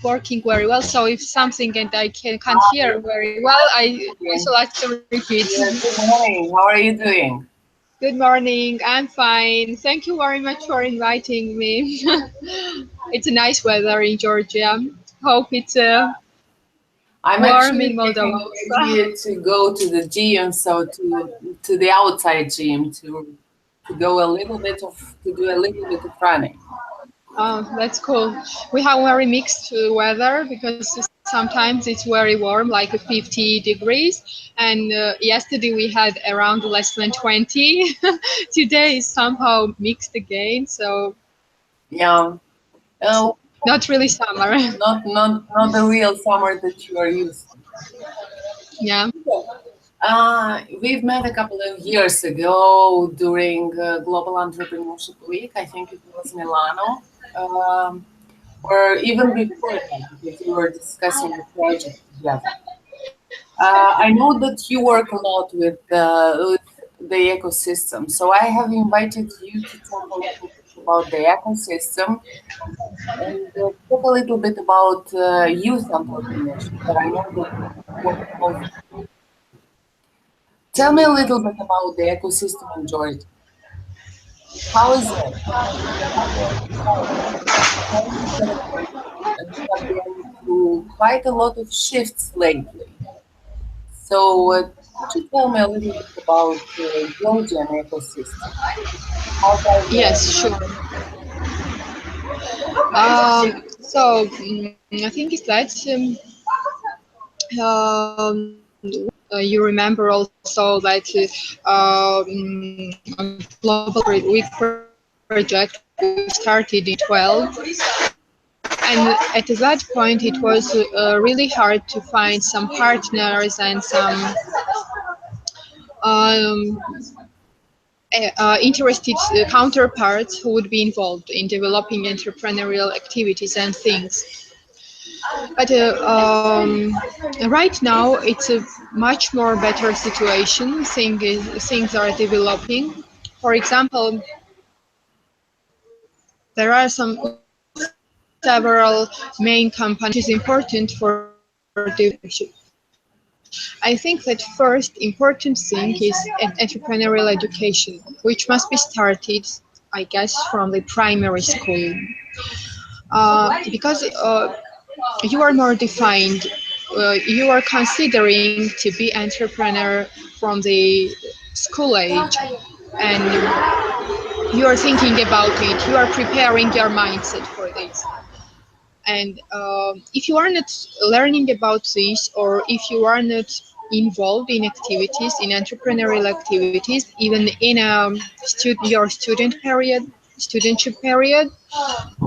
working very well. So if something and I can't hear very well, I also like to repeat. Yeah, good morning. How are you doing? Good morning. I'm fine. Thank you very much for inviting me. It's a nice weather in Georgia. Hope it's I'm warm actually in getting Moldova. ready to go to the gym, so to the outside gym to go a little bit of to do a little bit of running. Oh, that's cool. We have very mixed weather because sometimes it's very warm, like 50 degrees, and yesterday we had around less than 20. Today is somehow mixed again, so Yeah. Oh, not really summer. not the real summer that you are used Yeah. to. We've met a couple of years ago during Global Entrepreneurship Week. I think it was Milano. Or even before that, because we were discussing the project together. I know that you work a lot with the ecosystem, so I have invited you to talk a little bit about the ecosystem and talk a little bit about youth entrepreneurship that I know that you work closely. Tell me a little bit about the ecosystem in Georgia. How is it? How is it developing? And we have been through quite a lot of shifts lately. So, could you tell me a little bit about Georgian ecosystem? How Yes, diverse? sure. I think it's that you remember also that Global Week project we started in 12, and at that point it was really hard to find some partners and some um, interested counterparts who would be involved in developing entrepreneurial activities and things. But right now, it's a much more better situation. Things are developing. For example, there are several main companies which is important for developing entrepreneurship. I think that first important thing is entrepreneurial education, which must be started, I guess, from the primary school. Because you are more defined. You are considering to be entrepreneur from the school age, and you are thinking about it. You are preparing your mindset for this. And if you are not learning about this, or if you are not involved in activities, in entrepreneurial activities, even in your studentship period,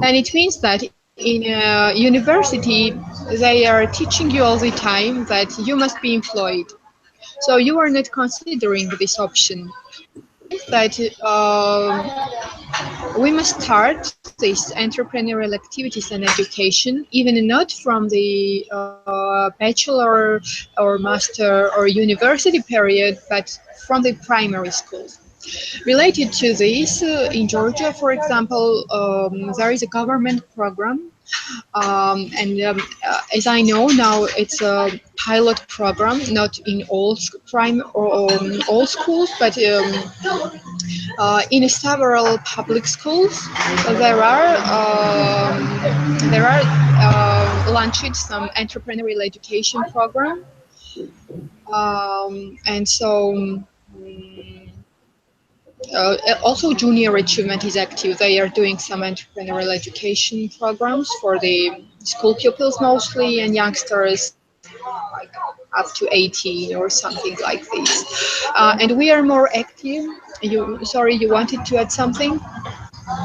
and it means that in a university, they are teaching you all the time that you must be employed. So you are not considering this option, which means that we must start these entrepreneurial activities and education, even not from the bachelor or master or university period, but from the primary schools. Related to this, in Georgia, for example, there is a government program, and as I know now, it's a pilot program, not in all all schools, but in several public schools. There are launched some entrepreneurial education program, and so. Also, Junior Achievement is active. They are doing some entrepreneurial education programs for the school pupils mostly and youngsters like up to 18 or something like this. And we are more active. Sorry, you wanted to add something?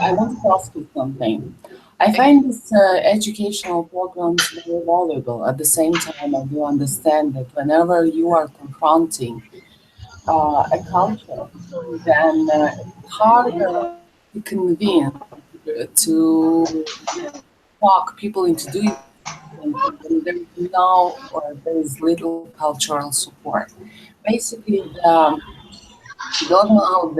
I wanted to ask you something. I find these educational programs very valuable. At the same time, I do understand that whenever you are confronting a culture, then it's harder to convince, to talk people into doing something when there is no or there is little cultural support. Basically, the, I don't know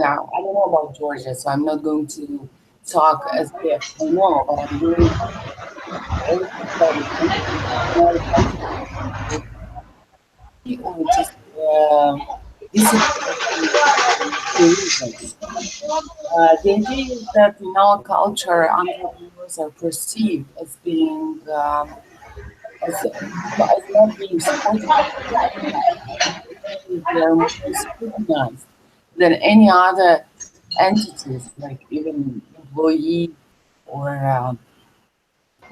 about Georgia, so I'm not going to talk as if I know, but I'm doing all of studies, not or just disappointing reasons. The idea is that in our culture, entrepreneurs are perceived as being as not being supported by society. They are more scrutinized than any other entities, like even employees or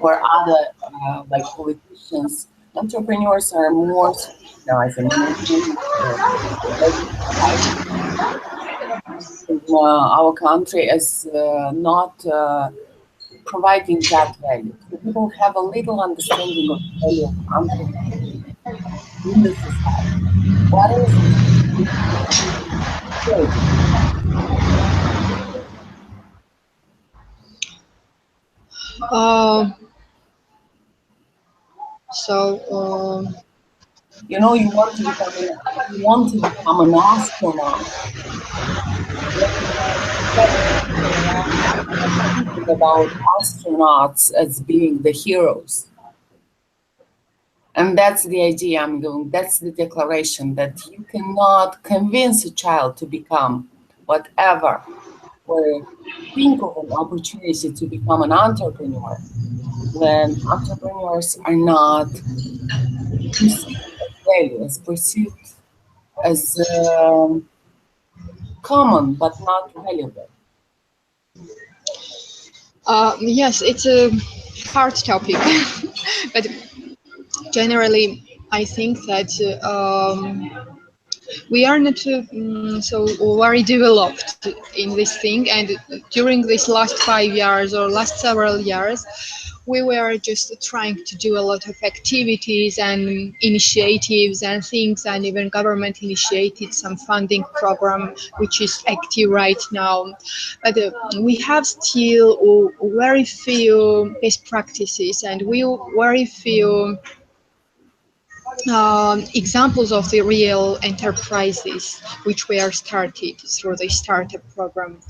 other like politicians. Entrepreneurs are more scrutinized and more like our country as not providing that value. So people have a little understanding of the value of entrepreneurship in the society. What is it? Uh, so, You know, you want to become an astronaut. Thinking about astronauts as being the heroes. And that's the idea I'm doing. That's the declaration that you cannot convince a child to become whatever or think of an opportunity to become an entrepreneur when entrepreneurs are not perceived as value, as perceived as common but not valuable. yes, it's a hard topic, but generally, I think that we are not so very developed in this thing, and during these last 5 years or last several years, we were just trying to do a lot of activities and initiatives and things, and even government initiated some funding program which is active right now, but we have still very few best practices, and we very few examples of the real enterprises which were started through the startup program.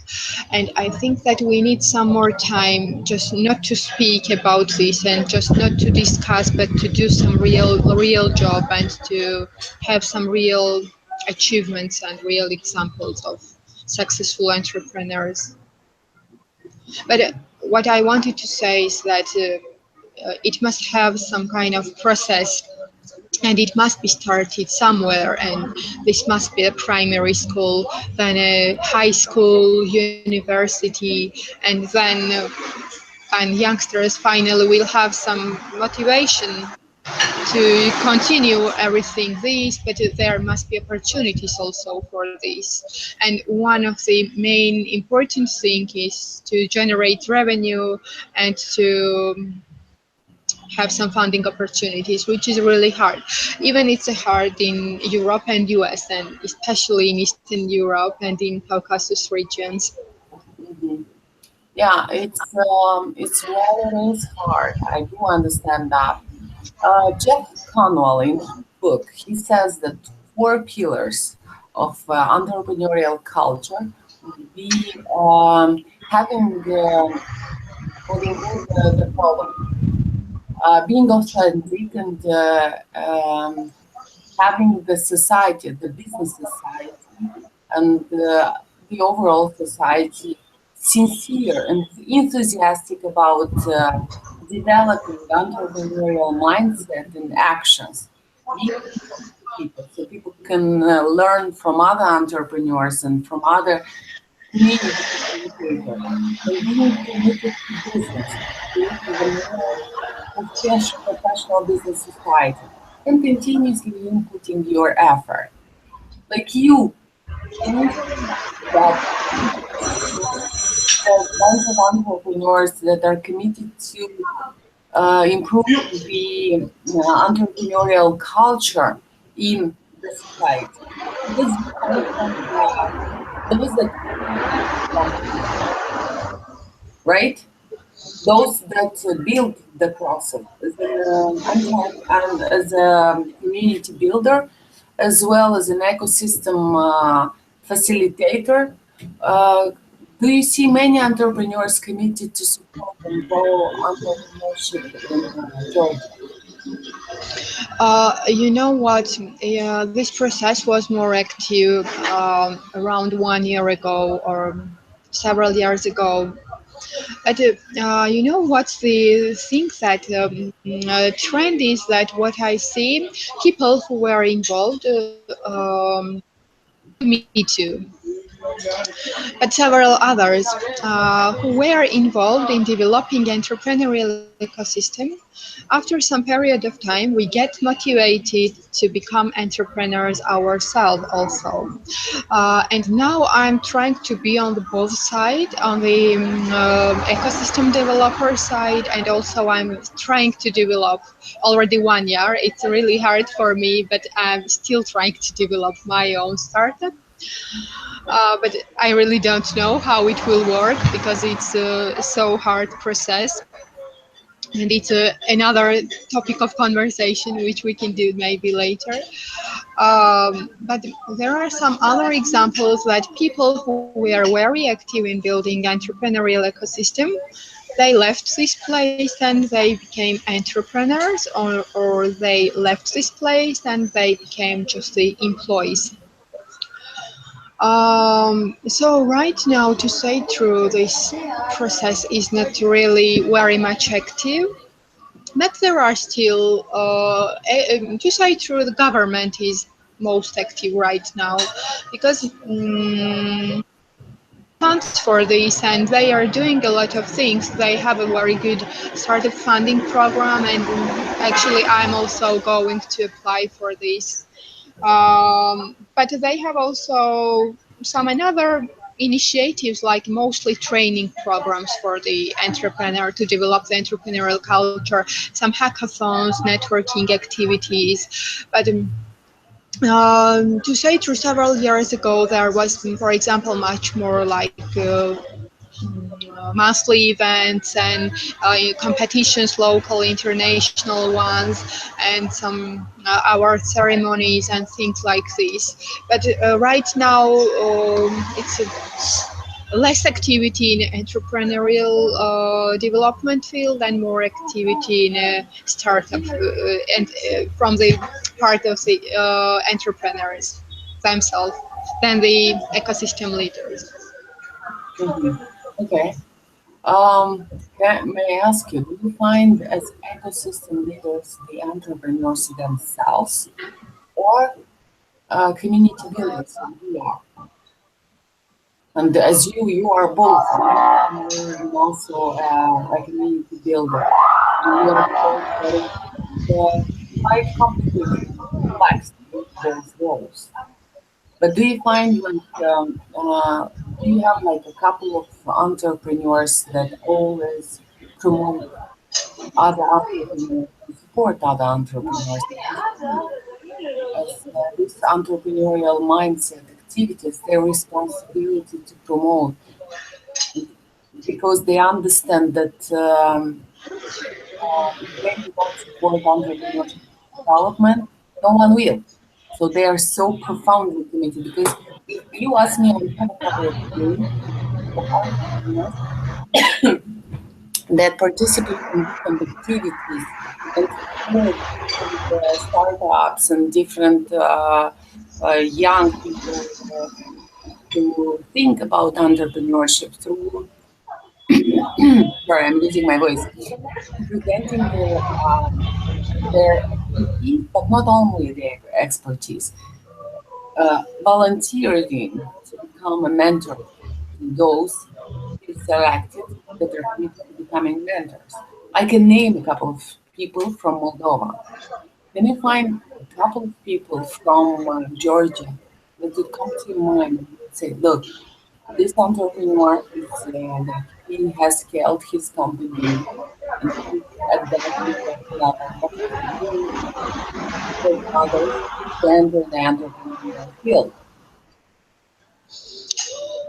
And I think that we need some more time just not to speak about this and just not to discuss, but to do some real job and to have some real achievements and real examples of successful entrepreneurs. But what I wanted to say is that it must have some kind of process, and it must be started somewhere, and this must be a primary school, then a high school, university, and then and youngsters finally will have some motivation to continue everything this, but there must be opportunities also for this. And one of the main important thing is to generate revenue and to have some funding opportunities, which is really hard. Even it's hard in Europe and US, and especially in Eastern Europe and in Caucasus regions. Mhm. Yeah, it's rather is hard. I do understand that. Jeff Conwell, in his book, he says that four pillars of entrepreneurial culture would be having putting in the following: being authentic and having the society, the business society, and the overall society sincere and enthusiastic about developing entrepreneurial mindset and actions, being people, so people can learn from other entrepreneurs and from other community facilitators, and being committed to business, creating a more professional business society, and continuously inputting your effort. Like you, can you see that a bunch of entrepreneurs that are committed to improving the entrepreneurial culture in the society? Because you come from those that right? Those that build the process as an and as a community builder, as well as an ecosystem facilitator. Uh, Do you see many entrepreneurs committed to support and grow entrepreneurship in Georgia? You know what? This process was more active around 1 year ago or several years ago. But you know what's the thing that trend is that what I see, people who were involved do Me Too, but several others who were involved in developing entrepreneurial ecosystem. After some period of time, we get motivated to become entrepreneurs ourselves also. And now I'm trying to be on the both side, on the ecosystem developer side, and also I'm trying to develop already 1 year. It's really hard for me, but I'm still trying to develop my own startup. But I really don't know how it will work because it's a so hard process, and it's another topic of conversation which we can do maybe later. But there are some other examples that people who were very active in building entrepreneurial ecosystem, they left this place and they became entrepreneurs, or they left this place and they became just the employees. So right now, to say true, this process is not really very much active, but there are still, to say true, the government is most active right now because funds for this and they are doing a lot of things. They have a very good startup funding program, and actually, I'm also going to apply for this. But they have also some another initiatives like mostly training programs for the entrepreneur to develop the entrepreneurial culture, some hackathons, networking activities. But to say true, several years ago there was, for example, much more like monthly events and competitions, local, international ones, and some award ceremonies and things like this. But right now, it's less activity in entrepreneurial development field and more activity in startup and from the part of the entrepreneurs themselves than the ecosystem leaders. Hmm. Okay. May I ask you, do you find as ecosystem leaders the entrepreneurs themselves or community builders like you are? And as you are both an entrepreneur and also a community builder. And you are both that it's quite complicated and complex to do both roles. But do you find like, do you have like a couple of entrepreneurs that always promote other entrepreneurs and support other entrepreneurs? Do you see as this entrepreneurial mindset activities their responsibility to promote because they understand that if they do not support entrepreneurship development, no one will. So they are so profoundly committed because if you ask me, I have a couple of names of entrepreneurs that participate in different activities and support different startups and different young people to think about entrepreneurship through, sorry, I'm losing my voice, presenting their expertise, but not only their expertise, volunteering to become a mentor to those who selected that are committed to becoming mentors. I can name a couple of people from Moldova. Can you find a couple of people from Georgia that would come to your mind and would say, look, this entrepreneur is like he has scaled his company and he's at that level, but he's doing with others to enter the entrepreneurial field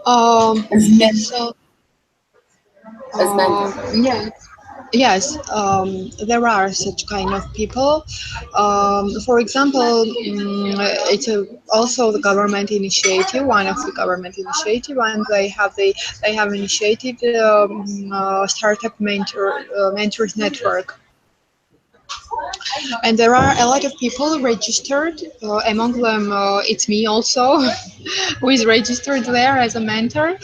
Um, as men so as mentors. yeah. Yes, there are such kind of people. For example, it's also the government initiative, one of the government initiative, and they have initiated startup mentors network, and there are a lot of people registered. Among them, it's me also, who is registered there as a mentor.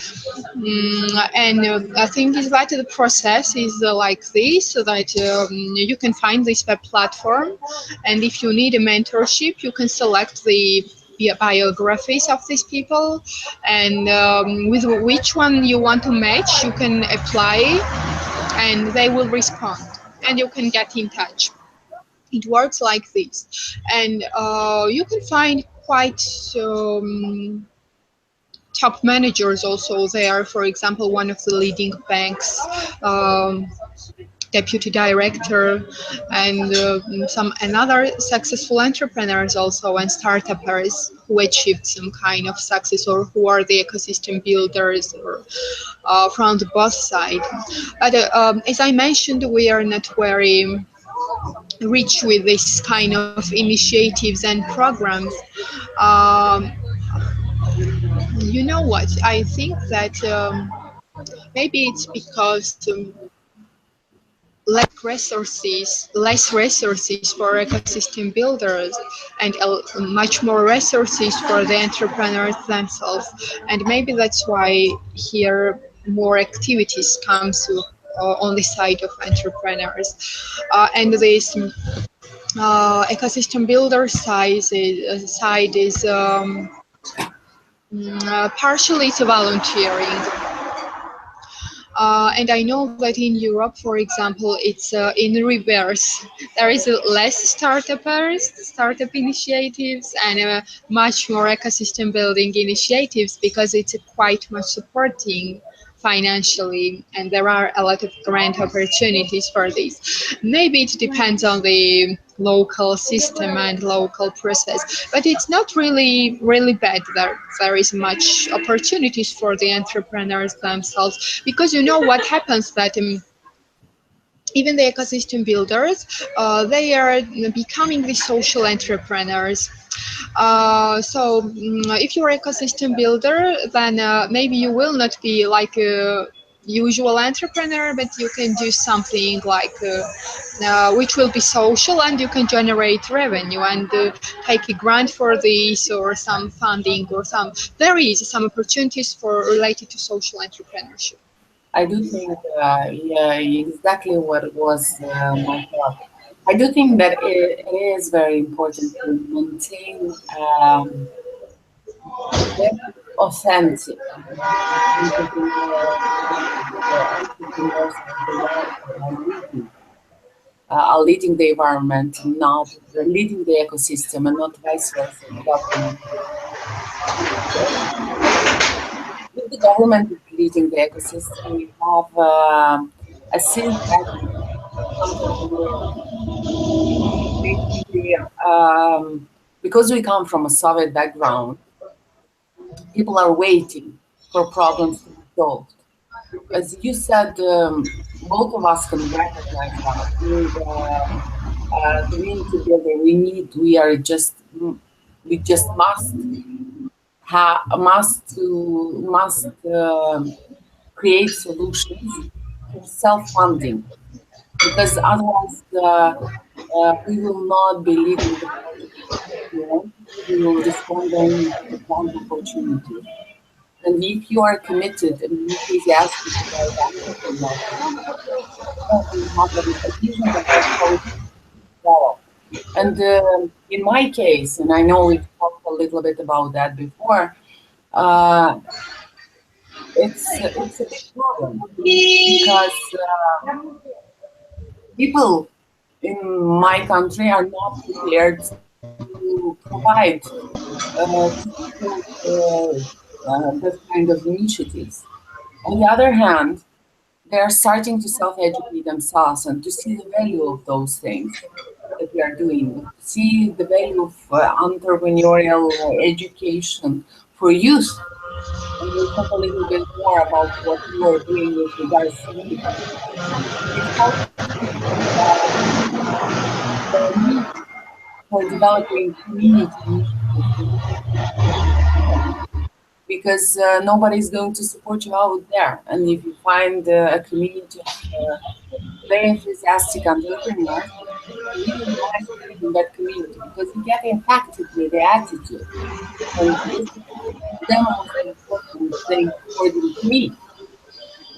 And I think is that the process is like this, so that you can find this web platform, and if you need a mentorship, you can select the biographies of these people, and with which one you want to match, you can apply, and they will respond, and you can get in touch. It works like this, and you can find quite top managers also there. For example, one of the leading banks, deputy director, and some another successful entrepreneurs also, and startuppers who achieved some kind of success, or who are the ecosystem builders, or from the both side. But as I mentioned, we are not very rich with this kind of initiatives and programs. Um, you know what? I think that maybe it's because less resources for ecosystem builders, and much more resources for the entrepreneurs themselves. And maybe that's why here more activities come to on the side of entrepreneurs. And this ecosystem builder side is partially to volunteering. And I know that in Europe, for example, it's in reverse. There is less startup initiatives, and much more ecosystem building initiatives, because it's quite much supporting financially, and there are a lot of grant opportunities for this. Maybe it depends on the local system and local process, but it's not really bad. There is much opportunities for the entrepreneurs themselves, because you know what happens, that even the ecosystem builders, they are becoming the social entrepreneurs. If you're ecosystem builder, then maybe you will not be like a usual entrepreneur, but you can do something like which will be social, and you can generate revenue, and take a grant for this, or some funding, or some there is some opportunities for related to social entrepreneurship. I do think, yeah, exactly what was my thought. I do think that it is very important to maintain very authentic entrepreneurial activities, where entrepreneurs are leading the environment, not leading the ecosystem, and not vice versa. The government. If the government is leading the ecosystem, we have a synthetic entrepreneurial. Basically, because we come from a Soviet background, people are waiting for problems to be solved. As you said, both of us can recognize that. Being a community builder, we just must create solutions for self-funding, because otherwise we will not be leading the project at the end. We will respond only to the grant opportunities. And if you are committed and enthusiastic about entrepreneurship, you have a vision about how it develop. And in my case, and I know we've talked a little bit about that before, uh, it's a big problem because people in my country are not prepared to provide to support this kind of initiatives. On the other hand, they're starting to self-educate themselves and to see the value of those things that we are doing, to see the value of entrepreneurial education for youth. And we'll talk a little bit more about what you are doing with regards to youth. It helps for developing community initiatives in because nobody's going to support you out there. And if you find a community of very enthusiastic entrepreneurs, it's really nice to be in that community because you get impacted with the attitude. And this is the most important thing according to me,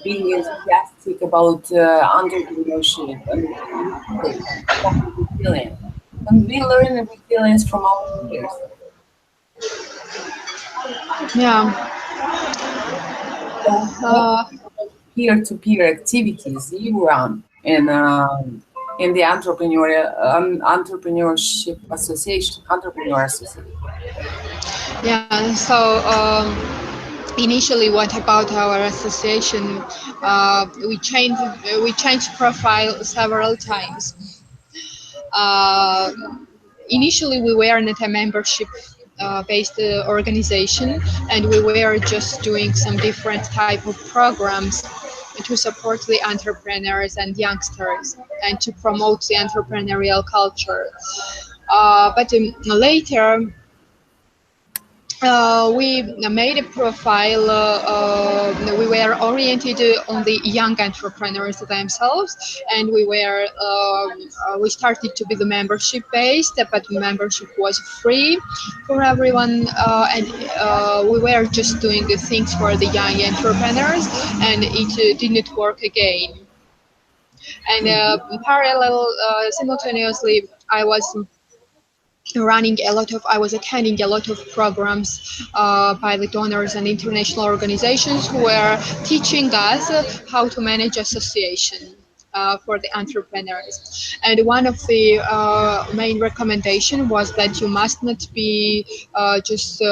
being enthusiastic about entrepreneurship and resilience, having resilience. And we learn resilience from our peers. Yeah. So what Uh, peer-to-peer activities you run in the entrepreneurship association, entrepreneur association? yeah. So initially, what about our association? We changed profile several times. Uh, Initially, we were not a membership based organization, and we were just doing some different type of programs to support the entrepreneurs and youngsters and to promote the entrepreneurial culture. But later, we made a profile. We were oriented on the young entrepreneurs themselves, and we started to be the membership based, but membership was free for everyone, and we were just doing the things for the young entrepreneurs, and it didn't work again. And parallel, simultaneously, I was attending a lot of programs by the donors and international organizations who were teaching us how to manage association for the entrepreneurs. And one of the main recommendation was that you must not be just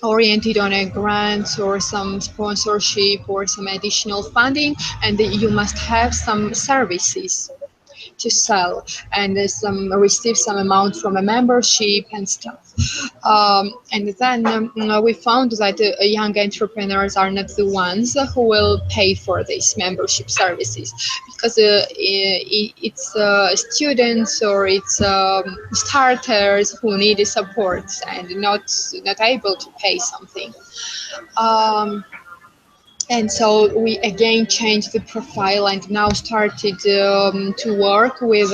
oriented on a grant or some sponsorship or some additional funding, and that you must have some services to sell and receive some amount from a membership and stuff. And then we found that young entrepreneurs are not the ones who will pay for these membership services because it's students or it's starters who need support and not able to pay something. Um, and so we again changed the profile and now started to work with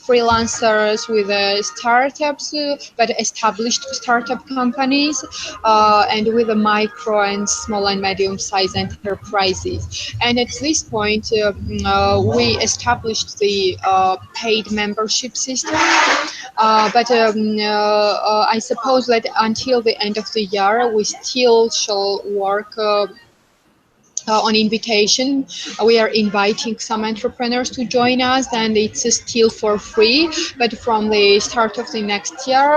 freelancers, with startups, but established startup companies, and with the micro and small and medium-sized enterprises. And at this point, we established the paid membership system. But I suppose that until the end of the year, we still shall work on invitation. We are inviting some entrepreneurs to join us, and it's still for free. But from the start of the next year,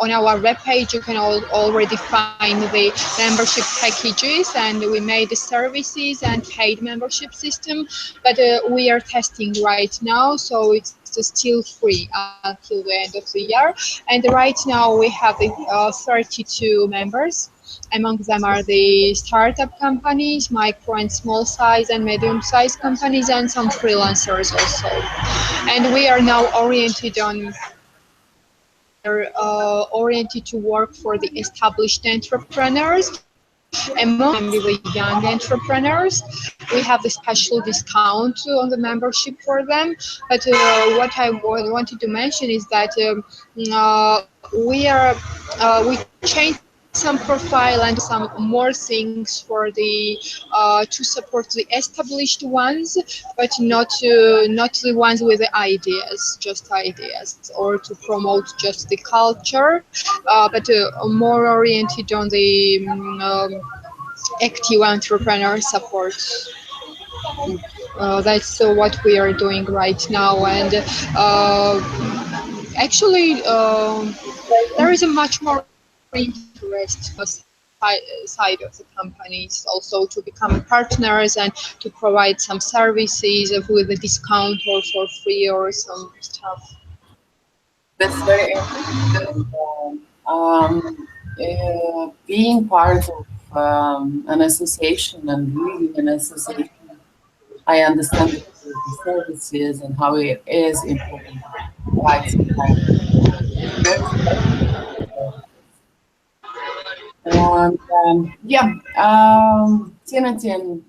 on our webpage, you can already find the membership packages, and we made the services and paid membership system. But we are testing right now, so it's still free until the end of the year. And right now we have 32 members. Among them are the startup companies, micro and small size and medium sized companies, and some freelancers also. And we are now oriented to work for the established entrepreneurs. Among them, namely the young entrepreneurs, we have the special discount on the membership for them. But what I wanted to mention is that we changed some profile and some more things for the to support the established ones, but not the ones with the ideas, just ideas, or to promote just the culture, but more oriented on the active entrepreneur support. That's what we are doing right now, and actually, there is a much more interest side of the companies also to become partners and to provide some services with a discount or for free or some stuff. That's very interesting. Being part of an association and leading an association, I understand the services and how it is important. provide some kind of very special. And yeah, Tinatin,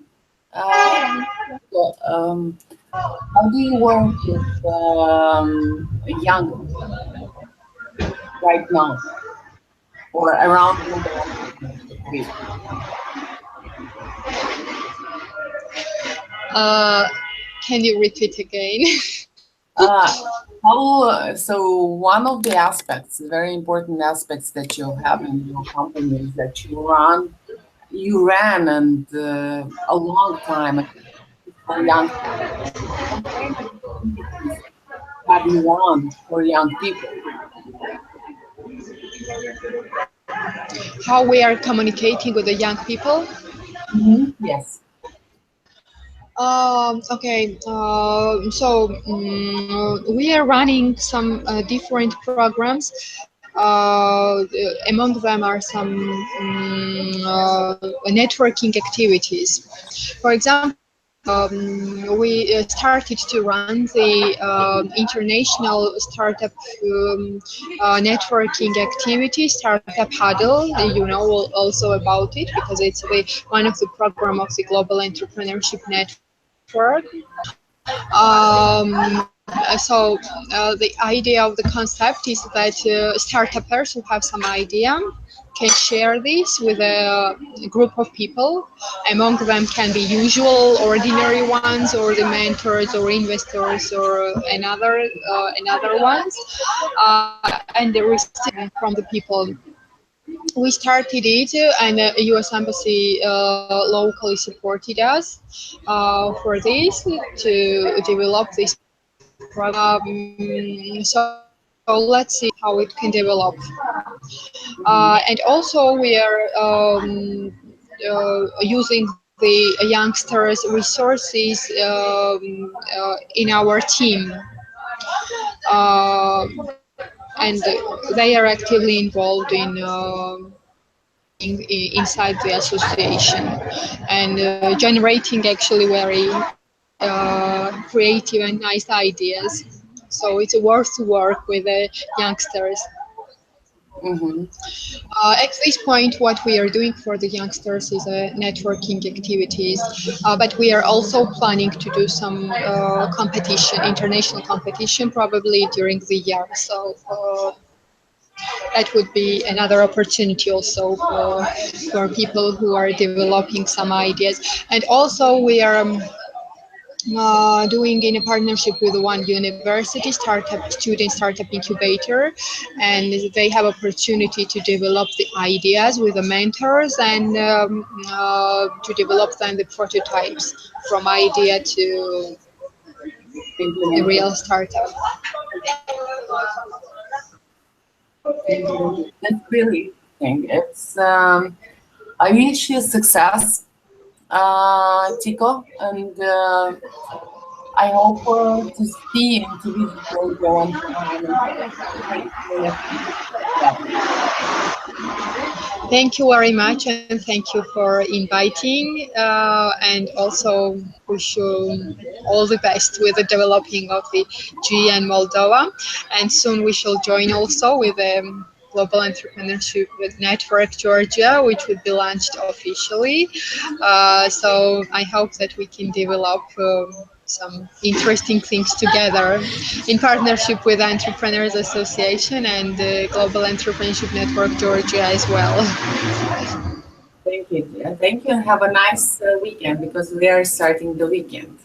uh, so, how do you work with young right now or around Global Entrepreneurship Week? Uh, can you repeat again? Uh, so one of the aspects, very important aspects that you have in your company is that you ran and a long time for young people. What kind of activities have you run for young people? How we are communicating with the young people? Yes. Okay, we are running some different programs. Among them are some networking activities. For example, we started to run the international startup networking activity, Startup Huddle. You know also about it because it's one of the program of the Global Entrepreneurship Network. The idea of the concept is that startuppers who have some idea can share this with a group of people. Among them can be usual, ordinary ones, or the mentors, or investors, or another ones, and they receive from the people. We started it, and U.S. Embassy locally supported us for this to develop this program. So let's see how it can develop. And also we are using the youngsters' resources in our team. Uh, and they are actively involved in inside the association and generating actually very creative and nice ideas. So it's worth to work with the youngsters. Mm-hmm. At this point, what we are doing for the youngsters is networking activities, but we are also planning to do some competition, international competition, probably during the year. So that would be another opportunity also for people who are developing some ideas. And also we are doing in a partnership with one university student startup incubator, and they have opportunity to develop the ideas with the mentors and to develop then the prototypes from idea to a Implementation. real startup. That's really interesting. I wish you success, Tiko, and I hope to see and to visit your one time and thank you for that. Thank you very much, and thank you for inviting. And also wish you all the best with the developing of the GN Moldova. And soon we shall join also with the Global Entrepreneurship Network Georgia, which will be launched officially. So I hope that we can develop some interesting things together in partnership with Entrepreneurs Association and the Global Entrepreneurship Network Georgia as well. Thank you. Thank you and have a nice weekend because we are starting the weekend.